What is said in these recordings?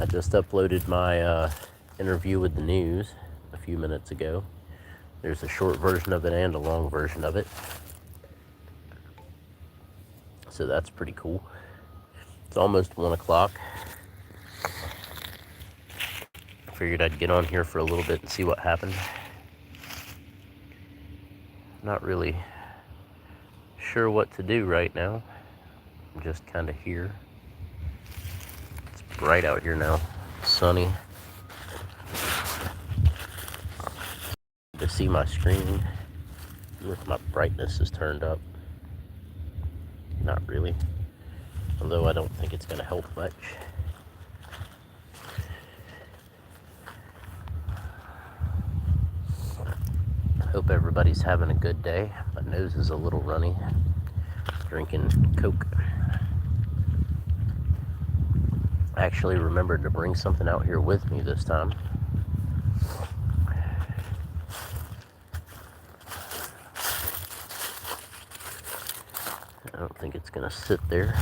I just uploaded my interview with the news a few minutes ago. There's a short version of it and a long version of it. So that's pretty cool. It's almost 1 o'clock. Figured I'd get on here for a little bit and see what happened. Not really sure what to do right now. I'm just kind of here. It's bright out here now. Sunny. To see my screen with my brightness is turned up. Not really. Although I don't think it's going to help much. Hope everybody's having a good day. My nose is a little runny. Drinking Coke. I actually remembered to bring something out here with me this time. I don't think it's gonna sit there.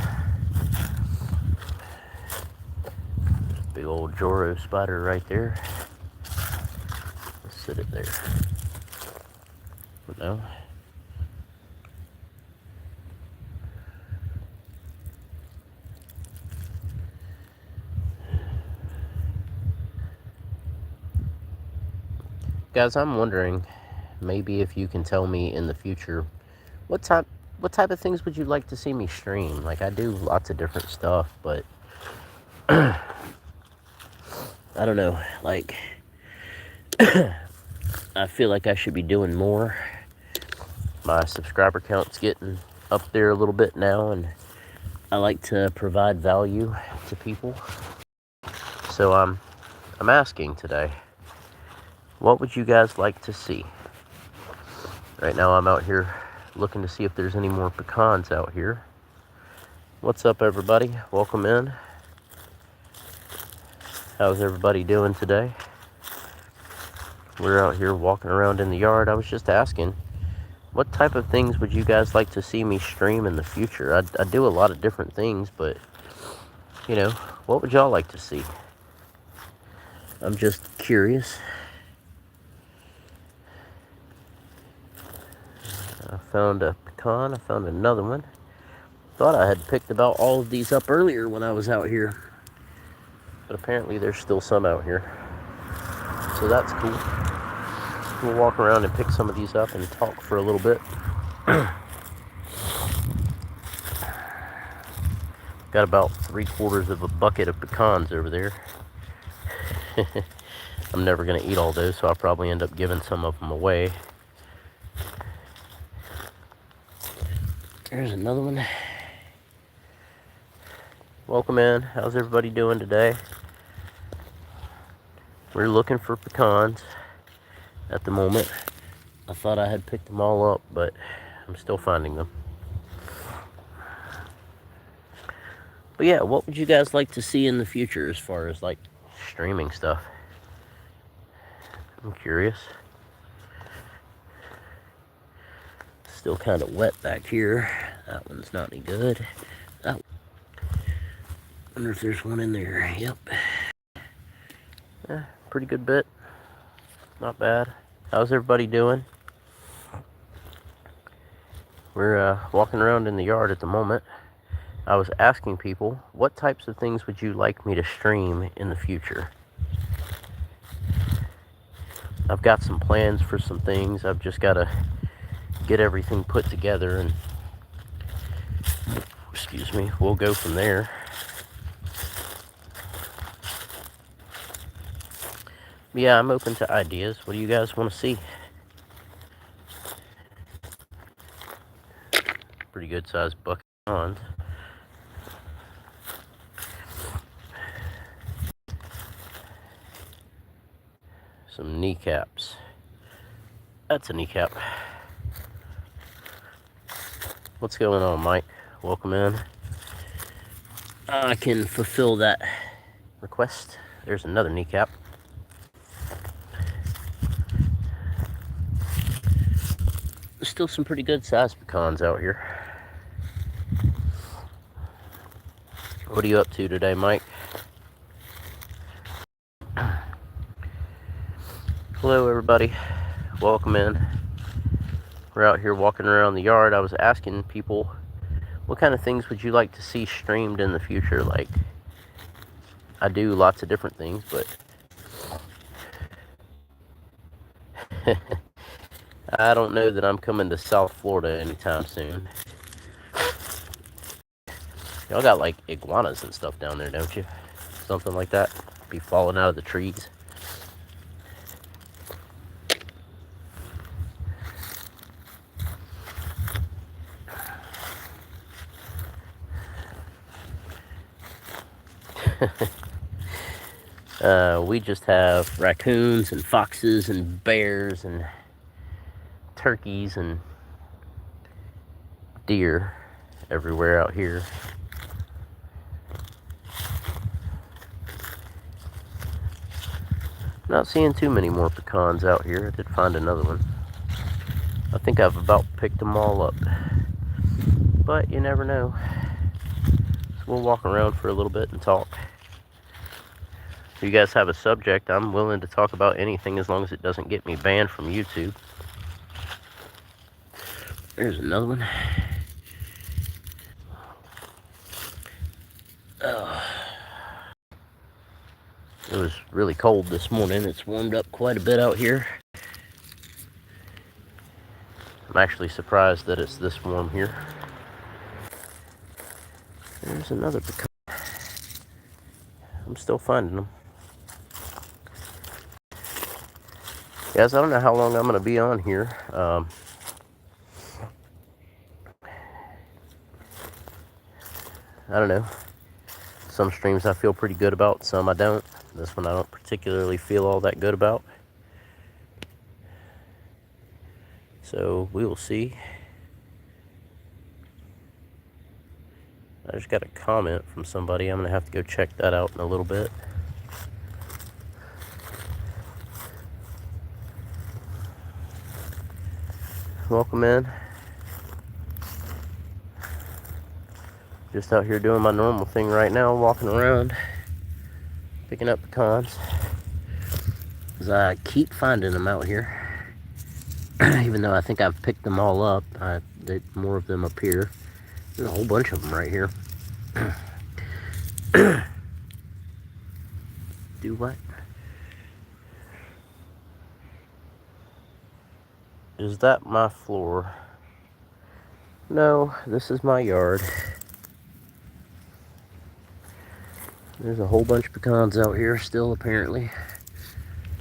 Big old Joro spider right there. Let's sit it there. But no. Guys, I'm wondering, maybe if you can tell me in the future, what type of things would you like to see me stream? Like, I do lots of different stuff, but I don't know, like, I feel like I should be doing more. My subscriber count's getting up there a little bit now, and I like to provide value to people. So I'm asking today, what would you guys like to see? Right now I'm out here looking to see if there's any more pecans out here. What's up, everybody? Welcome in. How's everybody doing today? We're out here walking around in the yard. I was just asking, what type of things would you guys like to see me stream in the future? I do a lot of different things, but, you know, what would y'all like to see? I'm just curious. I found a pecan. I found another one. Thought I had picked about all of these up earlier when I was out here. But apparently there's still some out here. So that's cool. We'll walk around and pick some of these up and talk for a little bit. Got about 3/4 of a bucket of pecans over there. I'm never going to eat all those, so I'll probably end up giving some of them away. There's another one. Welcome in. How's everybody doing today? We're looking for pecans at the moment. I thought I had picked them all up, but I'm still finding them. But yeah, what would you guys like to see in the future as far as like streaming stuff? I'm curious. Still kind of wet back here. That one's not any good. Oh. Wonder if there's one in there. Yep. Pretty good bit. Not bad. How's everybody doing? We're walking around in the yard at the moment. I was asking people, what types of things would you like me to stream in the future? I've got some plans for some things. I've just got to get everything put together, and excuse me, we'll go from there. Yeah, I'm open to ideas. What do you guys want to see? Pretty good sized bucket on. Some kneecaps. That's a kneecap. What's going on, Mike? Welcome in. I can fulfill that request. There's another kneecap. There's still some pretty good sized pecans out here. What are you up to today, Mike? Hello everybody, welcome in. We're out here walking around the yard. I was asking people, what kind of things would you like to see streamed in the future? Like, I do lots of different things, but I don't know that I'm coming to South Florida anytime soon. Y'all got like iguanas and stuff down there, don't you? Something like that. Be falling out of the trees. We just have raccoons and foxes and bears and turkeys and deer everywhere out here. Not seeing too many more pecans out here. I did find another one. I think I've about picked them all up, but you never know. So we'll walk around for a little bit and talk. If you guys have a subject, I'm willing to talk about anything as long as it doesn't get me banned from YouTube. There's another one. It was really cold this morning. It's warmed up quite a bit out here. I'm actually surprised that it's this warm here. There's another pecan. I'm still finding them. Guys, I don't know how long I'm going to be on here. I don't know. Some streams I feel pretty good about, some I don't. This one I don't particularly feel all that good about. So we will see. I just got a comment from somebody. I'm going to have to go check that out in a little bit. Welcome in. Just out here doing my normal thing right now, walking around, picking up pecans. Because I keep finding them out here. Even though I think I've picked them all up, more of them appear. There's a whole bunch of them right here. Do what? Is that my floor? No, this is my yard. There's a whole bunch of pecans out here still, apparently.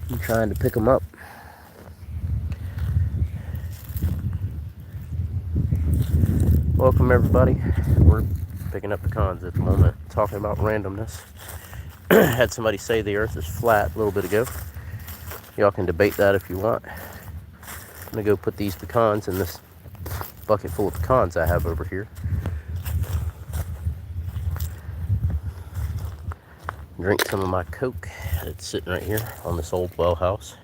I'm trying to pick them up. Welcome everybody. We're picking up pecans at the moment, talking about randomness. Had somebody say the earth is flat a little bit ago. Y'all can debate that if you want. I'm gonna go put these pecans in this bucket full of pecans I have over here. Drink some of my Coke that's sitting right here on this old well house.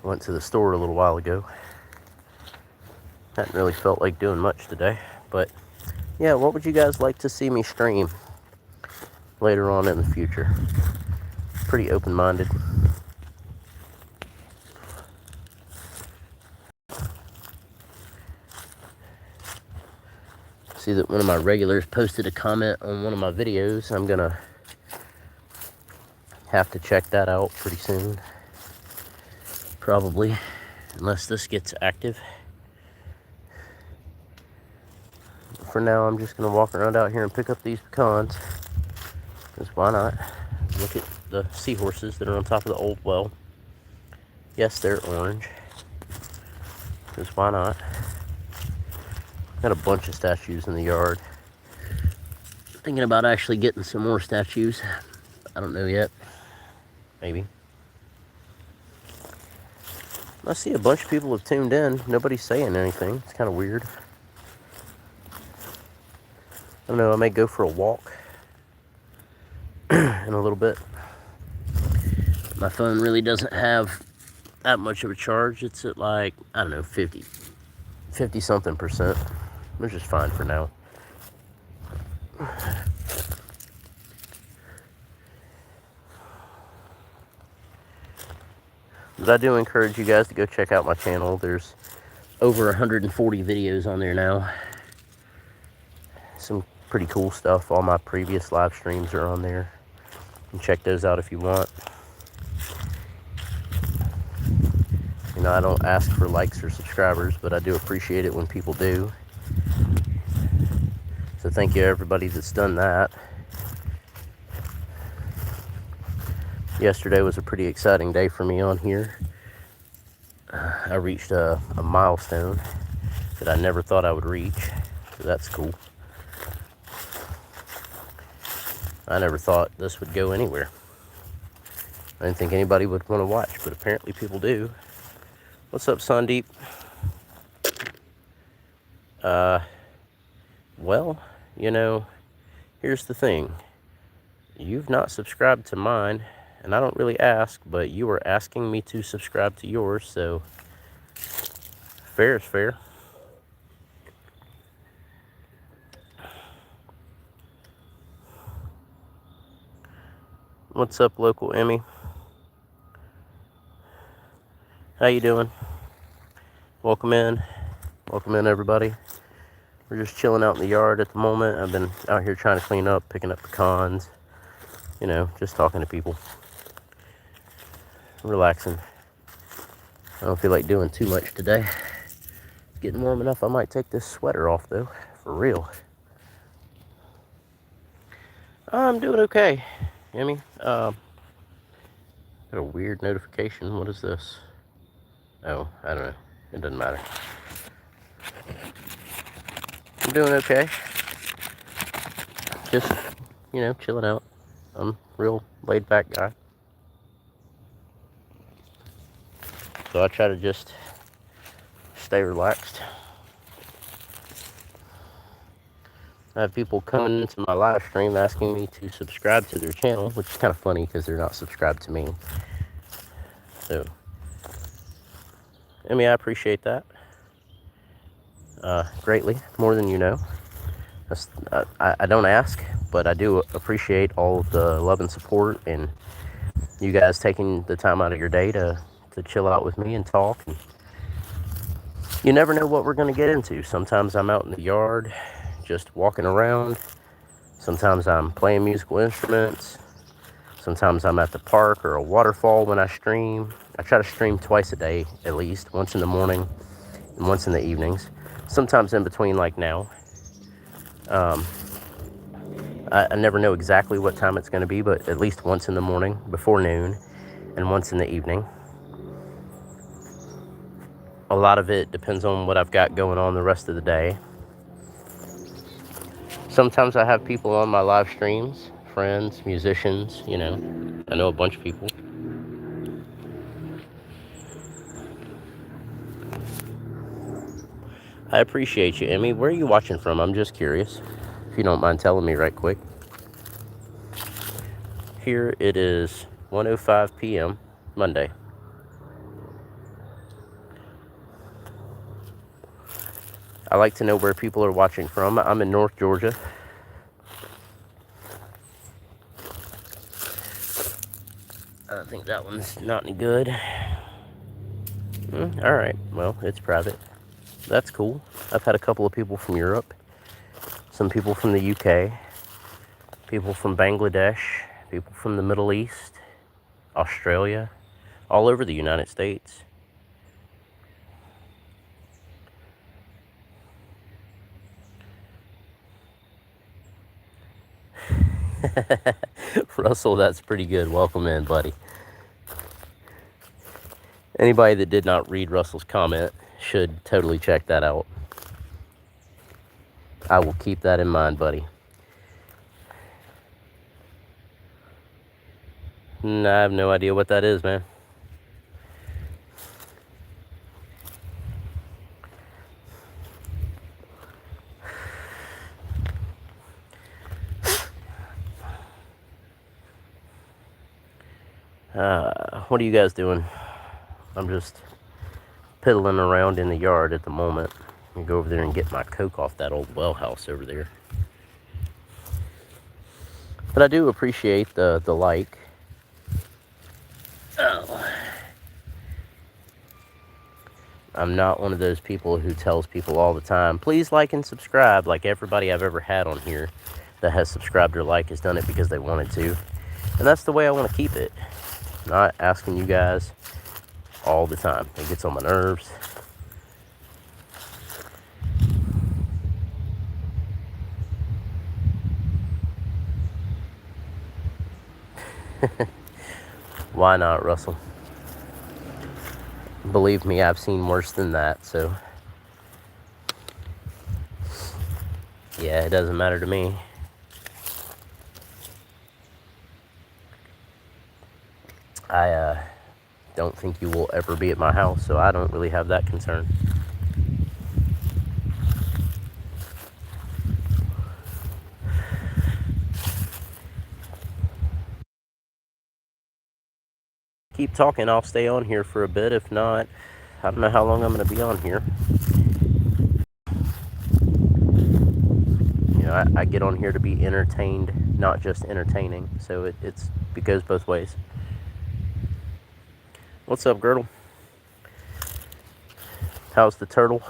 Went to the store a little while ago. Hadn't really felt like doing much today, but yeah, what would you guys like to see me stream later on in the future? Pretty open-minded. See that one of my regulars posted a comment on one of my videos. I'm gonna have to check that out pretty soon. Probably, unless this gets active. For now, I'm just gonna walk around out here and pick up these pecans. Because why not? Look at the seahorses that are on top of the old well. Yes, they're orange. Because why not? Got a bunch of statues in the yard. Thinking about actually getting some more statues. I don't know yet. Maybe. I see a bunch of people have tuned in. Nobody's saying anything. It's kind of weird. I don't know. I may go for a walk in a little bit. My phone really doesn't have that much of a charge. It's at like, I don't know, 50 something percent. Which is fine for now. But I do encourage you guys to go check out my channel. There's over 140 videos on there now. Some pretty cool stuff. All my previous live streams are on there. You can check those out if you want. You know, I don't ask for likes or subscribers, but I do appreciate it when people do. So thank you everybody that's done that. Yesterday was a pretty exciting day for me on here. I reached a milestone that I never thought I would reach, so that's cool. I never thought this would go anywhere. I didn't think anybody would want to watch, but apparently people do. What's up, Sandeep? Well, you know, here's the thing. You've not subscribed to mine, and I don't really ask, but you are asking me to subscribe to yours, so fair is fair. What's up, local Emmy? How you doing? Welcome in, everybody. We're just chilling out in the yard at the moment. I've been out here trying to clean up, picking up pecans, you know, just talking to people, relaxing. I don't feel like doing too much today. It's getting warm enough. I might take this sweater off though, for real. I'm doing okay, Emmy. Got a weird notification. What is this? Oh, I don't know. It doesn't matter. I'm doing okay. Just, you know, chilling out. I'm a real laid back guy. So I try to just stay relaxed. I have people coming into my live stream asking me to subscribe to their channel, which is kind of funny because they're not subscribed to me. So, I mean, I appreciate that greatly, more than you know. I don't ask, but I do appreciate all of the love and support, and you guys taking the time out of your day to chill out with me and talk. And you never know what we're going to get into. Sometimes I'm out in the yard just walking around. Sometimes I'm playing musical instruments. Sometimes I'm at the park or a waterfall when I stream. I try to stream twice a day at least, once in the morning and once in the evenings. Sometimes in between, like now. I never know exactly what time it's going to be, but at least once in the morning before noon and once in the evening. A lot of it depends on what I've got going on the rest of the day. Sometimes I have people on my live streams, friends, musicians, you know. I know a bunch of people. I appreciate you, Emmy. Where are you watching from? I'm just curious. If you don't mind telling me right quick. Here it is 1:05 p.m. Monday. I like to know where people are watching from. I'm in North Georgia. I think that one's not any good. All right, well, it's private. That's cool. I've had a couple of people from Europe, some people from the UK, people from Bangladesh, people from the Middle East, Australia, all over the United States. Russell, that's pretty good. Welcome in, buddy. Anybody that did not read Russell's comment should totally check that out. I will keep that in mind, buddy. I have no idea what that is, man. What are you guys doing? I'm just piddling around in the yard at the moment. I'm gonna go over there and get my coke off that old well house over there. But I do appreciate the like. Oh. I'm not one of those people who tells people all the time, please like and subscribe. Like everybody I've ever had on here that has subscribed or liked has done it because they wanted to. And that's the way I want to keep it. Not asking you guys all the time. It gets on my nerves. Why not, Russell? Believe me, I've seen worse than that, so yeah, it doesn't matter to me. I don't think you will ever be at my house, so I don't really have that concern. Keep talking, I'll stay on here for a bit. If not, I don't know how long I'm going to be on here. You know, I get on here to be entertained, not just entertaining, so it goes both ways. What's up, Girdle? How's the turtle?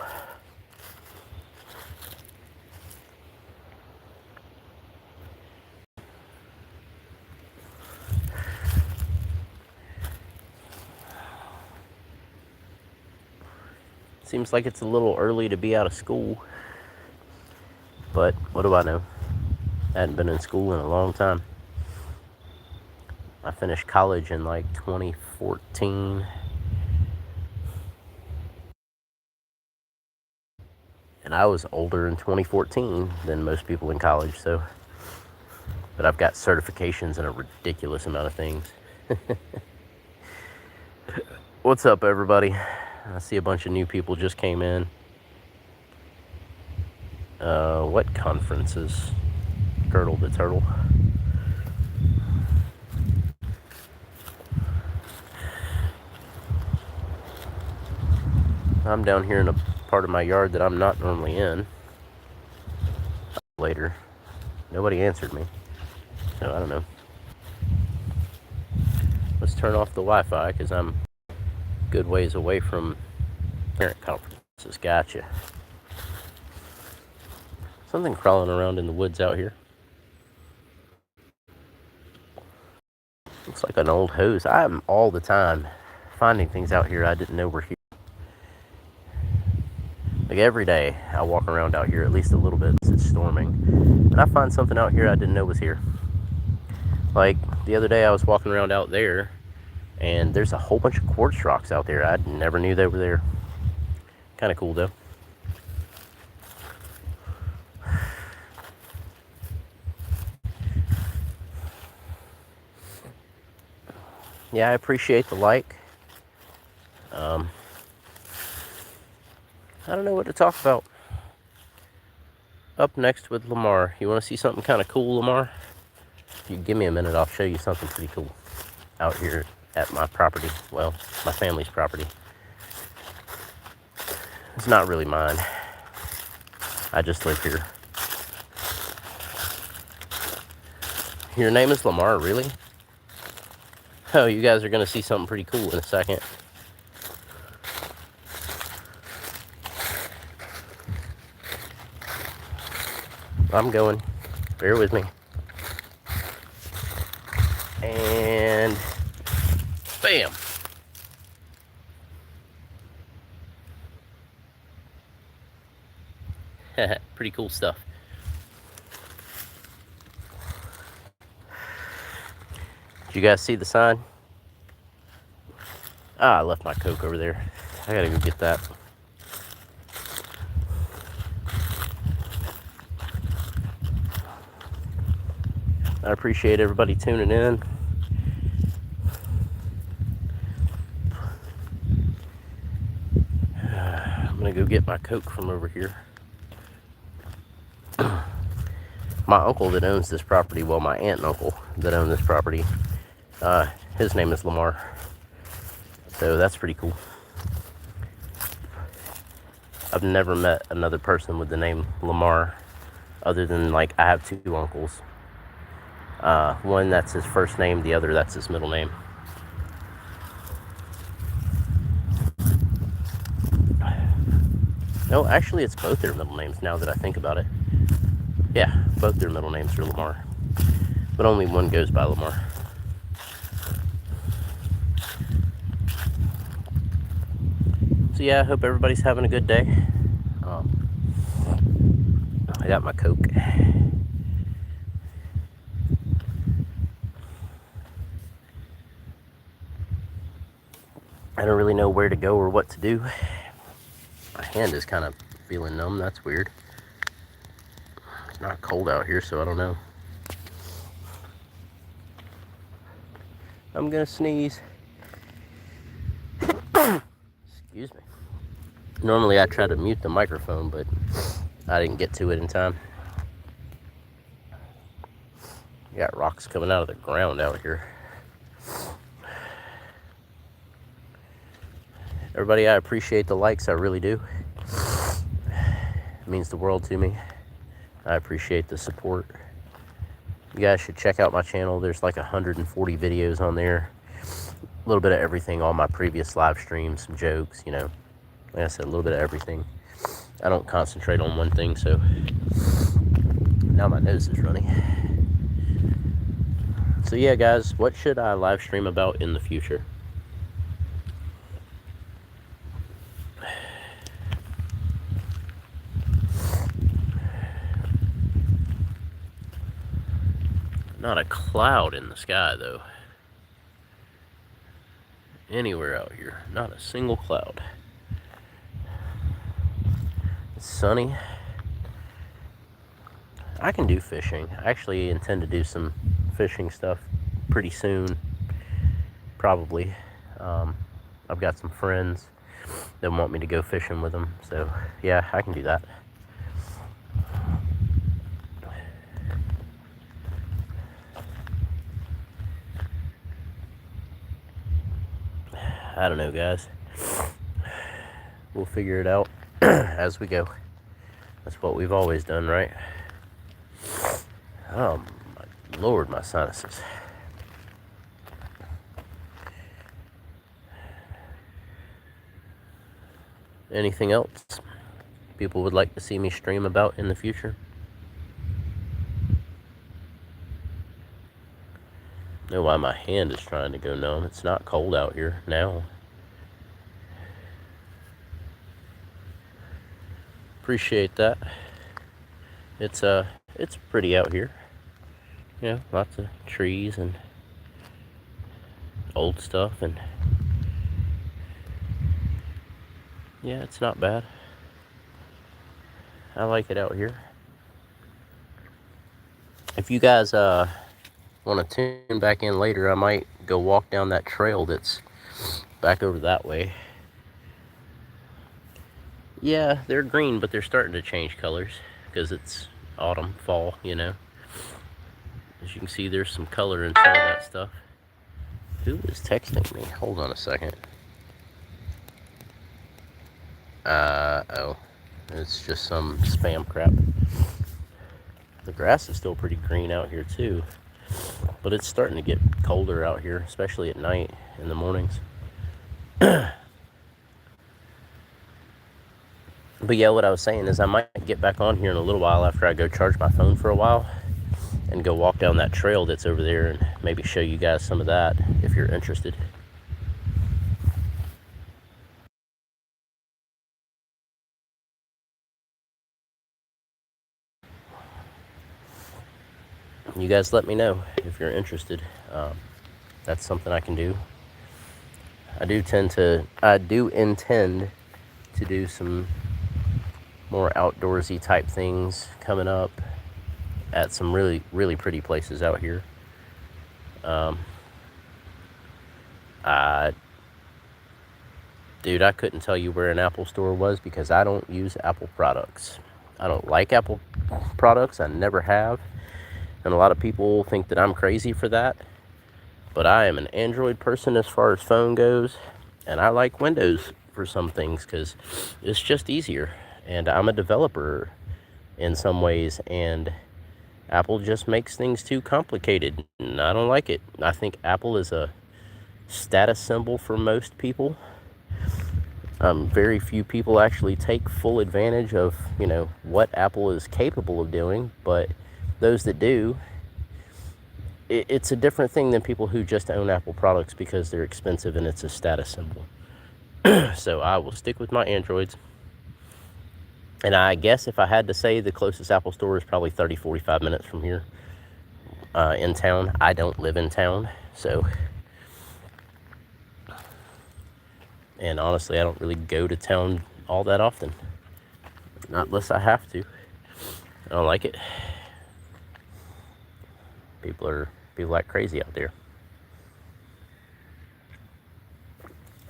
Seems like it's a little early to be out of school, but what do I know? I hadn't been in school in a long time. I finished college in like 2014. And I was older in 2014 than most people in college, so. But I've got certifications in a ridiculous amount of things. What's up, everybody? I see a bunch of new people just came in. What conferences? Girdle the Turtle. I'm down here in a part of my yard that I'm not normally in. Later. Nobody answered me. So I don't know. Let's turn off the Wi-Fi because I'm good ways away from parent conferences. Gotcha. Something crawling around in the woods out here. Looks like an old hose. I'm all the time finding things out here I didn't know were here. Like every day I walk around out here at least a little bit since it's storming, and I find something out here I didn't know was here. Like the other day I was walking around out there and there's a whole bunch of quartz rocks out there. I never knew they were there. Kind of cool though. Yeah, I appreciate the like. I don't know what to talk about. Up next with Lamar. You want to see something kind of cool, Lamar? If you give me a minute, I'll show you something pretty cool out here at my property. Well, my family's property. It's not really mine. I just live here. Your name is Lamar, really? Oh, you guys are going to see something pretty cool in a second. I'm going. Bear with me. And bam. Pretty cool stuff. Did you guys see the sign? Ah, I left my Coke over there. I gotta go get that. I appreciate everybody tuning in. I'm gonna go get my Coke from over here. My uncle that owns this property, well, my aunt and uncle that own this property, his name is Lamar. So that's pretty cool. I've never met another person with the name Lamar other than, like, I have two uncles. One that's his first name, the other that's his middle name. No, actually, it's both their middle names now that I think about it. Yeah, both their middle names are Lamar. But only one goes by Lamar. So yeah, I hope everybody's having a good day. I got my Coke. I don't really know where to go or what to do. My hand is kind of feeling numb. That's weird. It's not cold out here, so I don't know. I'm gonna sneeze. Excuse me. Normally I try to mute the microphone, but I didn't get to it in time. You got rocks coming out of the ground out here. Everybody, I appreciate the likes. I really do. It means the world to me. I appreciate the support. You guys should check out my channel. There's like 140 videos on there. A little bit of everything, all my previous live streams, some jokes, you know. Like I said, a little bit of everything. I don't concentrate on one thing, so now my nose is running. So yeah, guys, what should I live stream about in the future? Not a cloud in the sky, though. Anywhere out here, not a single cloud. It's sunny. I can do fishing. I actually intend to do some fishing stuff pretty soon, probably. I've got some friends that want me to go fishing with them, so yeah, I can do that. I don't know, guys. We'll figure it out as we go. That's what we've always done, right? Oh my Lord, my sinuses. Anything else people would like to see me stream about in the future? Know why my hand is trying to go numb. It's not cold out here now. Appreciate that. It's pretty out here. You know, lots of trees and old stuff, and yeah, it's not bad. I like it out here. If you guys want to tune back in later, I might go walk down that trail that's back over that way. Yeah, they're green, but they're starting to change colors because it's autumn, fall, you know. As you can see, there's some color in some of that stuff. Who is texting me? Hold on a second. Oh. It's just some spam crap. The grass is still pretty green out here too, but it's starting to get colder out here, especially at night, in the mornings. But yeah, what I was saying is I might get back on here in a little while after I go charge my phone for a while and go walk down that trail that's over there and maybe show you guys some of that if you're interested. You guys let me know if you're interested. That's something I can do. I do intend to do some more outdoorsy type things coming up at some really, really pretty places out here. Dude, I couldn't tell you where an Apple store was because I don't use Apple products. I don't like Apple products. I never have. And a lot of people think that I'm crazy for that. But I am an Android person as far as phone goes. And I like Windows for some things because it's just easier. And I'm a developer in some ways. And Apple just makes things too complicated. And I don't like it. I think Apple is a status symbol for most people. Very few people actually take full advantage of, what Apple is capable of doing, but those that do, it's a different thing than people who just own Apple products because they're expensive and it's a status symbol. So I will stick with my Androids. And I guess if I had to say, the closest Apple store is probably 30, 45 minutes from here in town. I don't live in town, so. And honestly, I don't really go to town all that often. Not unless I have to. I don't like it. People like crazy out there.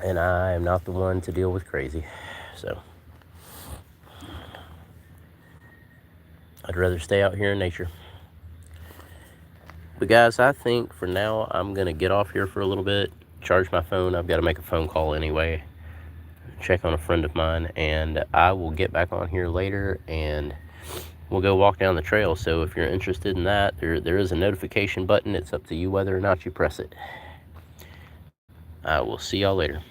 And I am not the one to deal with crazy. So I'd rather stay out here in nature. But guys, I think for now I'm going to get off here for a little bit, charge my phone. I've got to make a phone call anyway, check on a friend of mine, and I will get back on here later and we'll go walk down the trail. So if you're interested in that, there is a notification button. It's up to you whether or not you press it. I will see y'all later.